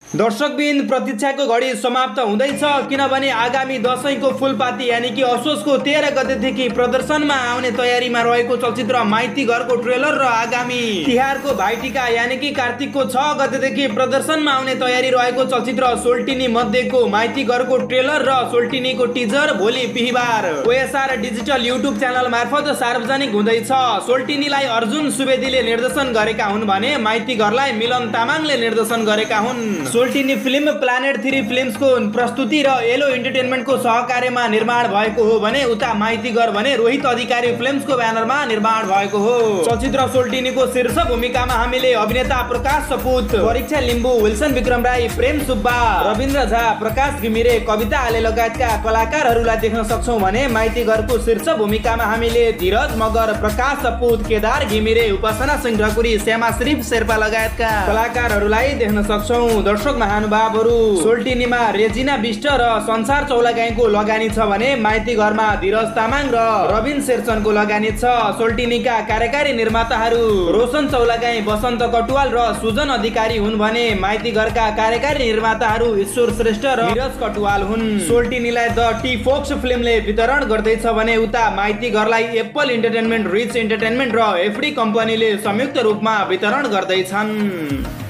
दर्शकबिन प्रतीक्षाको घडी समाप्त हुँदैछ किनभने आगामी दशैंको फुलपाती यानी कि असोजको 13 गतेदेखि प्रदर्शनमा आउने तयारीमा रहेको चलचित्र माइती घरको ट्रेलर र आगामी तिहारको भाइटिका यानी कि कार्तिकको 6 गतेदेखि प्रदर्शनमा आउने तयारी रहेको चलचित्र सोल्टिनी मध्येको माइती घरको ट्रेलर र सोल्टिनीको टिजर भोलि बिहीबार ओएसआर डिजिटल युट्युब च्यानल मार्फत सार्वजनिक हुँदैछ। सोल्टिनीलाई अर्जुन सुवेदीले निर्देशन गरेका हुन् भने माइती घरलाई मिलन तामाङले निर्देशन गरेका हुन्। सोल्टिनी फिल्म प्लानेट 3 फिल्म्सको प्रस्तुति र येलो इन्टरटेनमेन्टको सहकार्यमा निर्माण भएको हो भने उता माइती घर भने रोहित अधिकारी फिल्म्सको ब्यानरमा निर्माण भएको हो। चलचित्र सोल्टिनीको शीर्ष भूमिकामा हामीले अभिनेता प्रकाश सपुत, परीक्षा लिम्बू, विल्सन विक्रम राई, प्रेम सुब्बा, रविन्द्र झा, प्रकाश घिमिरे, कविता आले लगायतका कलाकारहरूलाई देख्न सक्छौं भने माइती घरको शीर्ष भूमिकामा हामीले धीरज मगर, प्रकाश सपुत, केदार घिमिरे, उपासना सिंह ढकुरी, श्यामा श्रीफ शेर्पा लगायतका कलाकारहरूलाई देख्न सक्छौं। दर्शक महानुभावहरू, सोल्टिनीमा रेजिना बिष्ट र संसार चौलागाईको लगानी छ भने माइती घरमा धीरज तामाङ र रविन शेरचनको लगानी छ। सोल्टिनीका कार्यकारी निर्माताहरू रोशन चौलागाई, बसन्त कटुवाल र सुजन अधिकारी हुन् भने माइती घरका कार्यकारी निर्माताहरू ईश्वर श्रेष्ठ र नीरज कटुवाल हुन्। सोल्टिनीलाई द टी फोक्स फिल्मले वितरण गर्दैछ भने उता माइती घरलाई एप्पल इन्टरटेनमेन्ट, रिच इन्टरटेनमेन्ट र एफडी कम्पनीले संयुक्त रूपमा वितरण गर्दैछन्।